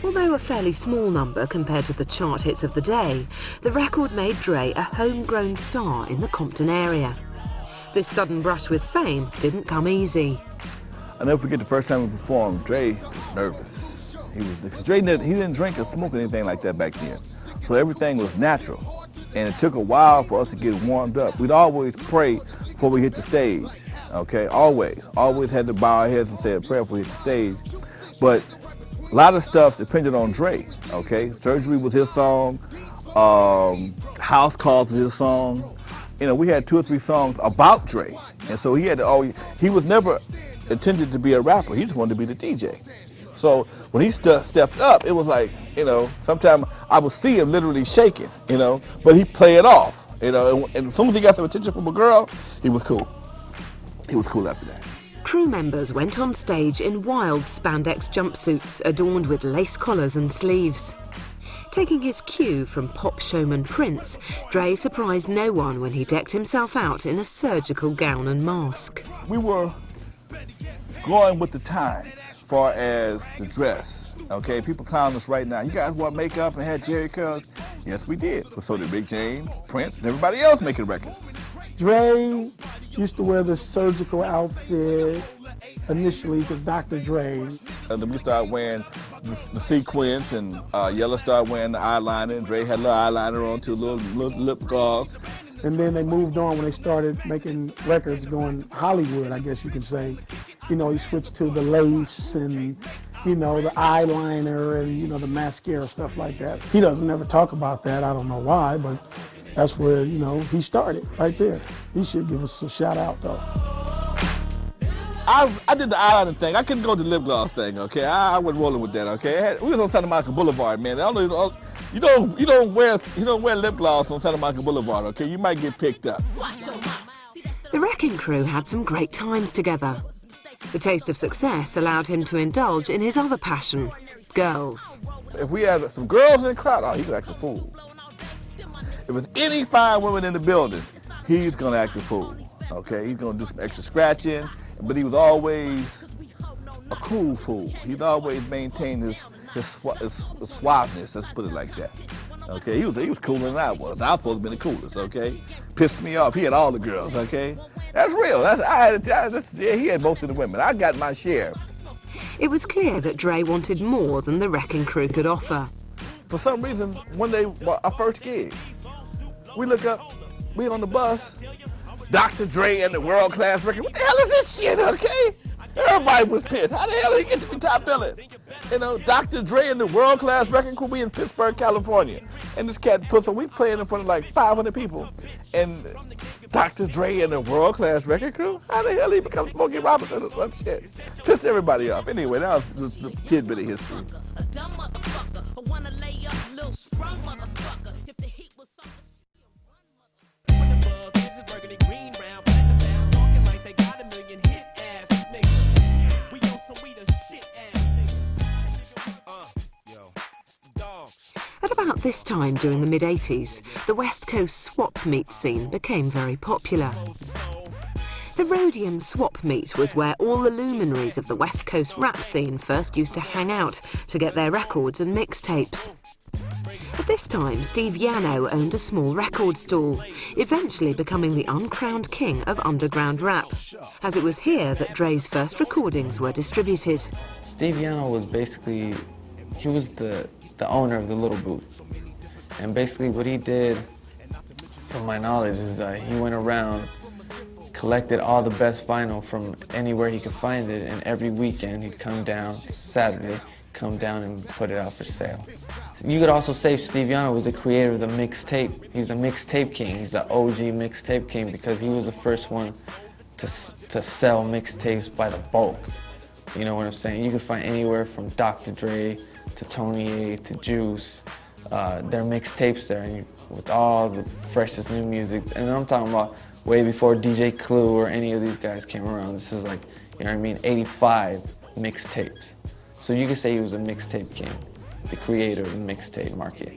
Although a fairly small number compared to the chart hits of the day, the record made Dre a homegrown star in the Compton area. This sudden brush with fame didn't come easy. I'll never forget the first time we performed, Dre was nervous. Dre didn't drink or smoke anything like that back then. So everything was natural. And it took a while for us to get warmed up. We'd always pray before we hit the stage, okay? Always had to bow our heads and say a prayer before we hit the stage. But a lot of stuff depended on Dre, okay? Surgery was his song, House Calls was his song. You know, we had 2 or 3 songs about Dre. And so he was never intended to be a rapper, he just wanted to be the DJ. So when he stepped up, it was like, you know, sometimes I would see him literally shaking, you know, but he played it off, you know, and as soon as he got some attention from a girl, he was cool. He was cool after that. Crew members went on stage in wild spandex jumpsuits adorned with lace collars and sleeves. Taking his cue from pop showman Prince, Dre surprised no one when he decked himself out in a surgical gown and mask. We were going with the times as far as the dress, okay? People clown us right now. You guys wore makeup and had jerry curls? Yes, we did. But so did Big James, Prince, and everybody else making records. Dre used to wear this surgical outfit initially because Dr. Dre. And then we started wearing the sequins, and Yella started wearing the eyeliner, and Dre had a little eyeliner on too, a little lip gloss. And then they moved on when they started making records going Hollywood, I guess you could say. You know, he switched to the lace and, you know, the eyeliner and, you know, the mascara, stuff like that. He doesn't ever talk about that. I don't know why, but that's where, you know, he started right there. He should give us a shout out, though. I did the eyeliner thing. I couldn't go to the lip gloss thing, okay? I wasn't rolling with that, okay? We was on Santa Monica Boulevard, man. You don't wear lip gloss on Santa Monica Boulevard, okay? You might get picked up. The Wrecking Crew had some great times together. The taste of success allowed him to indulge in his other passion, girls. If we had some girls in the crowd, oh, he could act a fool. If there's any fine women in the building, he's gonna act a fool, okay? He's gonna do some extra scratching, but he was always a cool fool. He'd always maintained his suaveness, let's put it like that. Okay, he was cooler than I was. I was supposed to be the coolest, okay? Pissed me off. He had all the girls, okay? That's real. He had most of the women. I got my share. It was clear that Dre wanted more than the Wrecking Crew could offer. For some reason, one day, our first gig, we look up, we on the bus, Dr. Dre and the world-class record. What the hell is this shit, okay? Everybody was pissed. How the hell did he get to be top billing? You know, Dr. Dre and the world-class record crew, we in Pittsburgh, California. And this cat put, so we playing in front of like 500 people. And Dr. Dre and the world-class record crew? How the hell he become Smokey Robinson or some shit? Pissed everybody off. Anyway, that was the tidbit of history. At about this time during the mid-80s, the West Coast swap meet scene became very popular. The Rhodium swap meet was where all the luminaries of the West Coast rap scene first used to hang out to get their records and mixtapes. At this time, Steve Yano owned a small record stall, eventually becoming the uncrowned king of underground rap, as it was here that Dre's first recordings were distributed. Steve Yano was basically, he was the owner of the Little Booth. And basically what he did, from my knowledge, is he went around, collected all the best vinyl from anywhere he could find it, and every weekend he'd come down, Saturday, come down and put it out for sale. You could also say Steve Yano was the creator of the mixtape. He's the mixtape king. He's the OG mixtape king because he was the first one to sell mixtapes by the bulk. You know what I'm saying? You can find anywhere from Dr. Dre to Tony A to Juice. Their mixtapes there, and with all the freshest new music. And I'm talking about way before DJ Clue or any of these guys came around. This is like, you know what I mean, 85 mixtapes. So you could say he was a mixtape king, the creator of the mixtape market.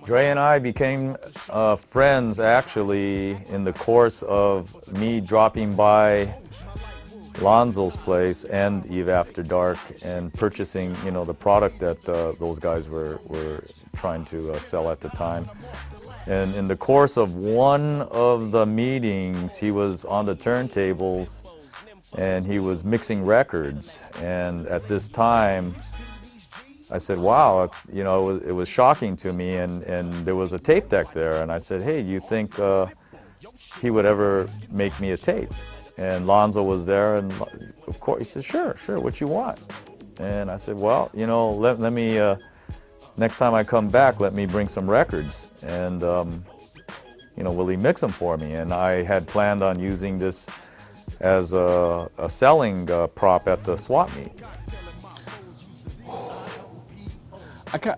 Dre and I became friends actually in the course of me dropping by Lonzo's place and Eve After Dark and purchasing, you know, the product that those guys were trying to sell at the time. And in the course of one of the meetings, he was on the turntables and he was mixing records. And at this time, I said, wow, you know, it was shocking to me. And there was a tape deck there. And I said, hey, do you think he would ever make me a tape? And Lonzo was there, and of course, he said, sure, what you want? And I said, well, you know, let me, next time I come back, let me bring some records, and, you know, will he mix them for me? And I had planned on using this as a selling prop at the swap meet.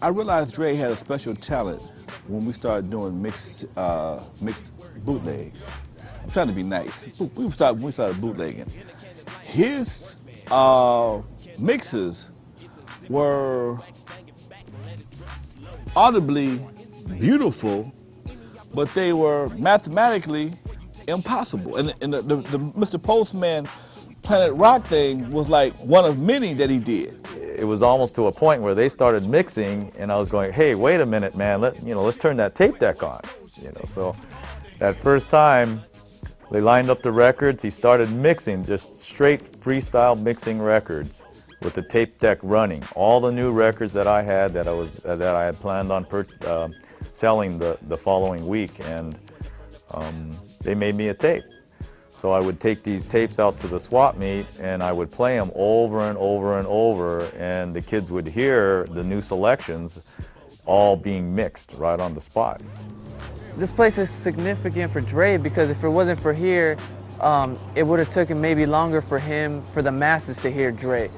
I realized Dre had a special talent when we started doing mixed bootlegs. I'm trying to be nice. We started bootlegging. His mixes were audibly beautiful, but they were mathematically impossible. And the Mr. Postman Planet Rock thing was like one of many that he did. It was almost to a point where they started mixing, and I was going, hey, wait a minute, man, let's turn that tape deck on. You know, so that first time, they lined up the records. He started mixing, just straight freestyle mixing records with the tape deck running. All the new records that I had that I had planned on selling the following week, and they made me a tape. So I would take these tapes out to the swap meet, and I would play them over and over and over, and the kids would hear the new selections all being mixed right on the spot. This place is significant for Dre because if it wasn't for here, it would have taken maybe longer for the masses to hear Dre.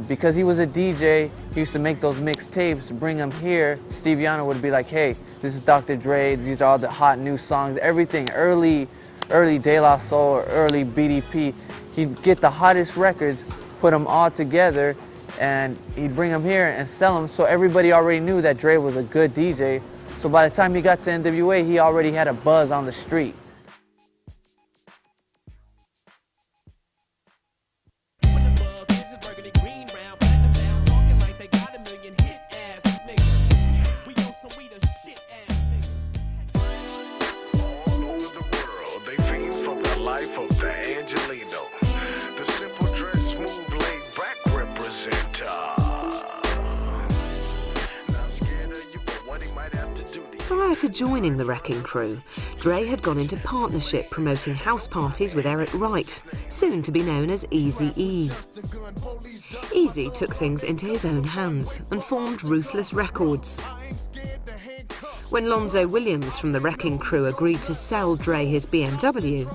Because he was a DJ, he used to make those mixed tapes, bring them here. Steve Yano would be like, hey, this is Dr. Dre, these are all the hot new songs, everything, early De La Soul, early BDP. He'd get the hottest records, put them all together, and he'd bring them here and sell them. So everybody already knew that Dre was a good DJ. So by the time he got to N.W.A, he already had a buzz on the street. Prior to joining the Wrecking Crew, Dre had gone into partnership promoting house parties with Eric Wright, soon to be known as Eazy-E. Eazy took things into his own hands and formed Ruthless Records. When Lonzo Williams from the Wrecking Crew agreed to sell Dre his BMW,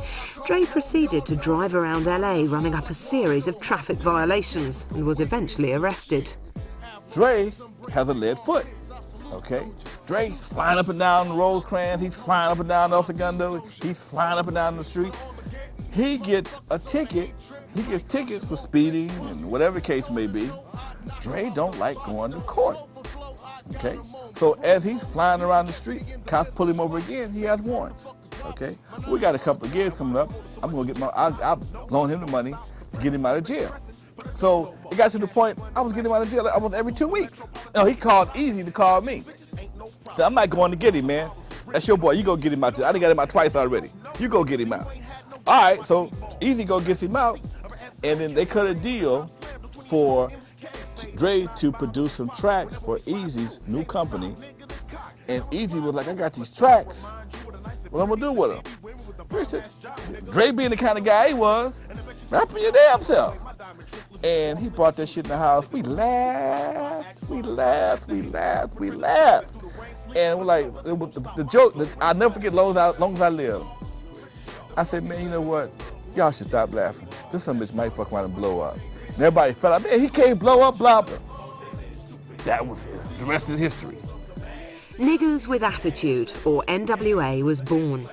Dre proceeded to drive around LA running up a series of traffic violations and was eventually arrested. Dre has a lead foot, okay? Dre's flying up and down Rosecrans, he's flying up and down El Segundo, he's flying up and down the street. He gets a ticket, he gets tickets for speeding and whatever the case may be. Dre don't like going to court, okay? So as he's flying around the street, cops pull him over again, he has warrants, okay? We got a couple of years coming up, I'll loan him the money to get him out of jail. So it got to the point, I was getting him out of jail almost every 2 weeks. You know, he called Eazy to call me. So I'm not going to get him, man. That's your boy, you go get him out. I done got him out twice already. You go get him out. All right, so Eazy go gets him out, and then they cut a deal for Dre to produce some tracks for Eazy's new company. And Eazy was like, I got these tracks. What I'm gonna do with them? Dre said, Dre being the kind of guy he was, rap for your damn self. And he brought that shit in the house. We laughed. And we're like, it was the joke, I'll never forget long as I live. I said, man, you know what? Y'all should stop laughing. This son bitch might fuck around and blow up. And everybody felt like, man, he can't blow up, blah, blah. That was it. The rest is history. Niggers with Attitude, or N.W.A, was born.